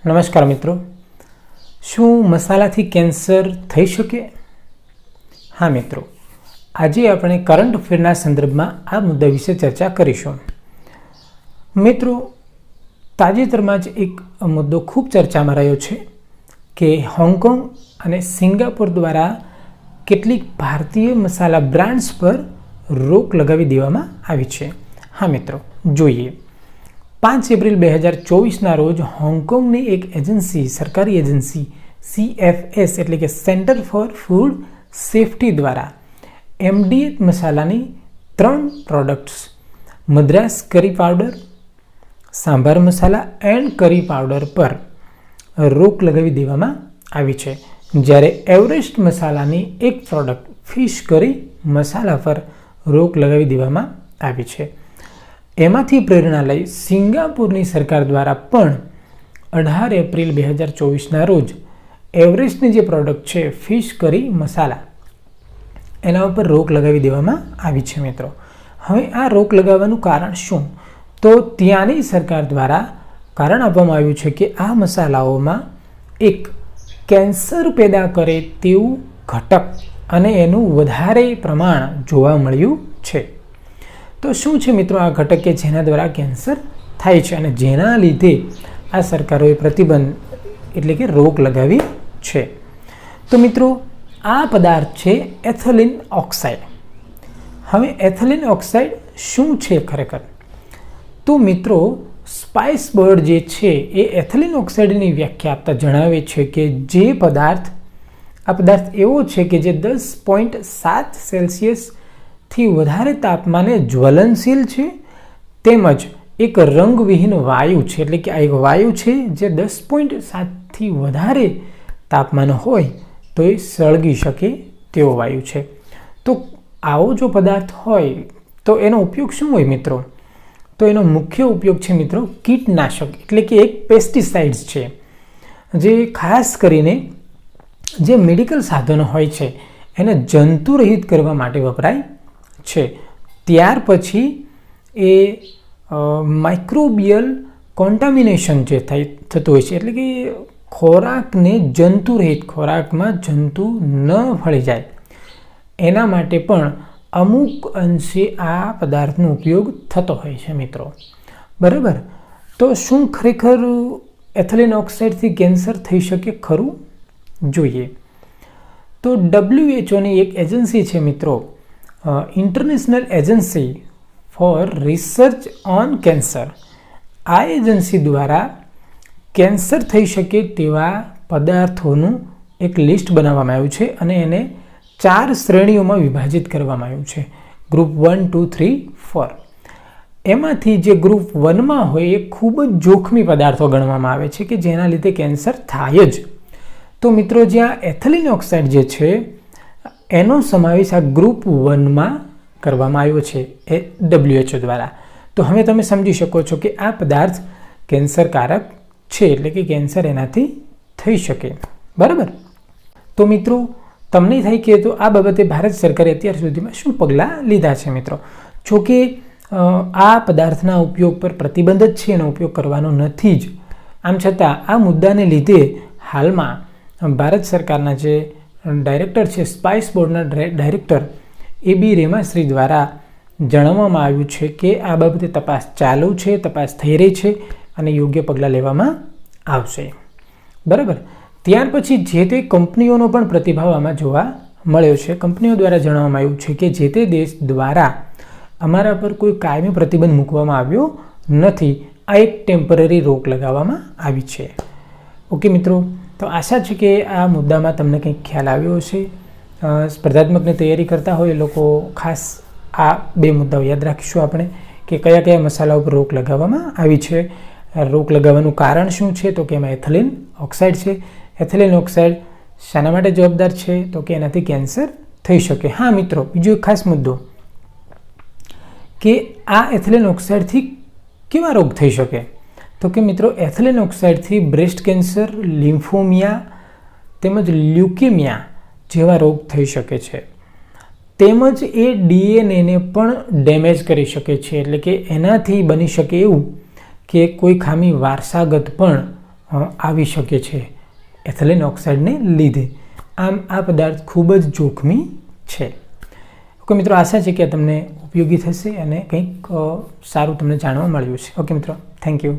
નમસ્કાર મિત્રો, શું મસાલાથી કેન્સર થઈ શકે? હા મિત્રો, આજે આપણે કરંટ અફેરના સંદર્ભમાં આ મુદ્દા વિશે ચર્ચા કરીશું. મિત્રો, તાજેતરમાં જ એક મુદ્દો ખૂબ ચર્ચામાં રહ્યો છે કે હોંગકોંગ અને સિંગાપોર દ્વારા કેટલીક ભારતીય મસાલા બ્રાન્ડ્સ પર રોક લગાવી દેવામાં આવી છે. હા મિત્રો, જોઈએ. 5 એપ્રિલ 2024ના રોજ હોંગકોંગની એક એજન્સી, સરકારી એજન્સી CFS એટલે કે સેન્ટર ફોર ફૂડ સેફ્ટી દ્વારા MDH મસાલાની 3 પ્રોડક્ટ્સ મદ્રાસ કરી પાવડર, સાંભાર મસાલા એન્ડ કરી પાવડર પર રોક લગાવી દેવામાં આવી છે. જ્યારે એવરેસ્ટ મસાલાની એક પ્રોડક્ટ ફિશ કરી મસાલા પર રોક લગાવી દેવામાં આવી છે. એમાંથી પ્રેરણા લઈ સિંગાપુરની સરકાર દ્વારા પણ 18 એપ્રિલ 2024ના રોજ એવરેસ્ટની જે પ્રોડક્ટ છે ફિશ કરી મસાલા, એના ઉપર રોક લગાવી દેવામાં આવી છે. મિત્રો, હવે આ રોક લગાવવાનું કારણ શું? તો ત્યાંની સરકાર દ્વારા કારણ આપવામાં આવ્યું છે કે આ મસાલાઓમાં એક કેન્સર પેદા કરે તેવું ઘટક અને એનું વધારે પ્રમાણ જોવા મળ્યું છે. તો શું છે મિત્રો આ ઘટક કે જેના દ્વારા કેન્સર થાય છે અને જેના લીધે આ સરકારોએ પ્રતિબંધ એટલે કે રોક લગાવી છે? તો મિત્રો, આ પદાર્થ છે એથિલિન ઓક્સાઇડ. હવે એથિલિન ઓક્સાઇડ શું છે ખરેખર? તો મિત્રો, સ્પાઇસ બોર્ડ જે છે એ એથિલિન ઓક્સાઇડની વ્યાખ્યા આપતા જણાવે છે કે જે પદાર્થ એવો છે કે જે 10.7 સેલ્સિયસ થી વધારે તાપમાને જ્વલનશીલ છે, તેમજ એક રંગવિહીન વાયુ છે. એટલે કે આ એક વાયુ છે જે 10.7 થી વધારે તાપમાન હોય તો એ સળગી શકે તેવો વાયુ છે. તો આવો જો પદાર્થ હોય તો એનો ઉપયોગ શું હોય મિત્રો? તો એનો મુખ્ય ઉપયોગ છે મિત્રો કીટનાશક એટલે કે એક પેસ્ટિસાઇડ્સ છે, જે ખાસ કરીને જે મેડિકલ સાધનો હોય છે એને જંતુરહિત કરવા માટે વપરાય છે. ત્યાર પછી એ માઇક્રોબિયલ કોન્ટામિનેશન જે થતું હોય છે, એટલે કે ખોરાકને જંતુરહિત, ખોરાકમાં જંતુ ન ભળી જાય એના માટે પણ અમુક અંશે આ પદાર્થનો ઉપયોગ થતો હોય છે મિત્રો. બરાબર. તો શું ખરેખર એથિલિન ઓક્સાઇડથી કેન્સર થઈ શકે ખરું? જોઈએ. તો WHOની એક એજન્સી છે મિત્રો, international agency four research on cancer. આ એજન્સી દ્વારા કેન્સર થઈ શકે તેવા પદાર્થોનું એક લિસ્ટ બનાવવામાં આવ્યું છે અને એને 4 શ્રેણીઓમાં વિભાજિત કરવામાં આવ્યું છે. ગ્રુપ 1, 2, 3, 4. એમાંથી જે ગ્રુપ 1માં હોય એ ખૂબ જ જોખમી પદાર્થો ગણવામાં આવે છે કે જેના લીધે કેન્સર થાય જ. તો મિત્રો, જ્યાં એથિલિન ઓક્સાઇડ જે છે એનો સમાવેશ આ ગ્રુપ 1માં કરવામાં આવ્યો છે એ WHO દ્વારા. તો હવે તમે સમજી શકો છો કે આ પદાર્થ કેન્સરકારક છે, એટલે કે કેન્સર એનાથી થઈ શકે. બરાબર. તો મિત્રો, તમને થાય કે તો આ બાબતે ભારત સરકારે અત્યાર સુધીમાં શું પગલાં લીધા છે મિત્રો? જોકે આ પદાર્થના ઉપયોગ પર પ્રતિબંધ જ છે, એનો ઉપયોગ કરવાનો નથી જ. આમ છતાં આ મુદ્દાને લીધે હાલમાં ભારત સરકારના જે ડાયરેક્ટર છે, સ્પાઇસ બોર્ડના ડાયરેક્ટર AB રેમાશ્રી દ્વારા જણાવવામાં આવ્યું છે કે આ બાબતે તપાસ ચાલુ છે, તપાસ થઈ રહી છે અને યોગ્ય પગલાં લેવામાં આવશે. બરાબર. ત્યાર પછી જે તે કંપનીઓનો પણ પ્રતિભાવ આમાં જોવા મળ્યો છે. કંપનીઓ દ્વારા જણાવવામાં આવ્યું છે કે જે તે દેશ દ્વારા અમારા પર કોઈ કાયમી પ્રતિબંધ મૂકવામાં આવ્યો નથી, આ એક ટેમ્પરરી રોક લગાવવામાં આવી છે. ઓકે મિત્રો, તો આશા છે કે આ મુદ્દામાં તમને કંઈક ખ્યાલ આવ્યો હશે. સ્પર્ધાત્મકની તૈયારી કરતા હોય એ લોકો ખાસ આ 2 મુદ્દાઓ યાદ રાખીશું આપણે કે કયા કયા મસાલા ઉપર રોક લગાવવામાં આવી છે. રોક લગાવવાનું કારણ શું છે? તો કે એમાં એથિલિન ઓક્સાઇડ છે. એથિલિન ઓક્સાઇડ શાના માટે જવાબદાર છે? તો કે એનાથી કેન્સર થઈ શકે. હા મિત્રો, બીજો એક ખાસ મુદ્દો કે આ એથિલિન ઓક્સાઇડથી કેવા રોગ થઈ શકે? તો કે મિત્રો, એથિલિન ઓક્સાઇડથી બ્રેસ્ટ કેન્સર, લિમ્ફોમિયા તેમજ લ્યુકેમિયા જેવા રોગ થઈ શકે છે. તેમજ એ DNAને પણ ડેમેજ કરી શકે છે, એટલે કે એનાથી બની શકે એવું કે કોઈ ખામી વારસાગત પણ આવી શકે છે એથિલિન ઓક્સાઇડને લીધે. આમ આ પદાર્થ ખૂબ જ જોખમી છે. ઓકે મિત્રો, આશા છે કે તમને ઉપયોગી થશે અને કંઈક સારું તમને જાણવા મળ્યું છે. ઓકે મિત્રો, થેન્ક યુ.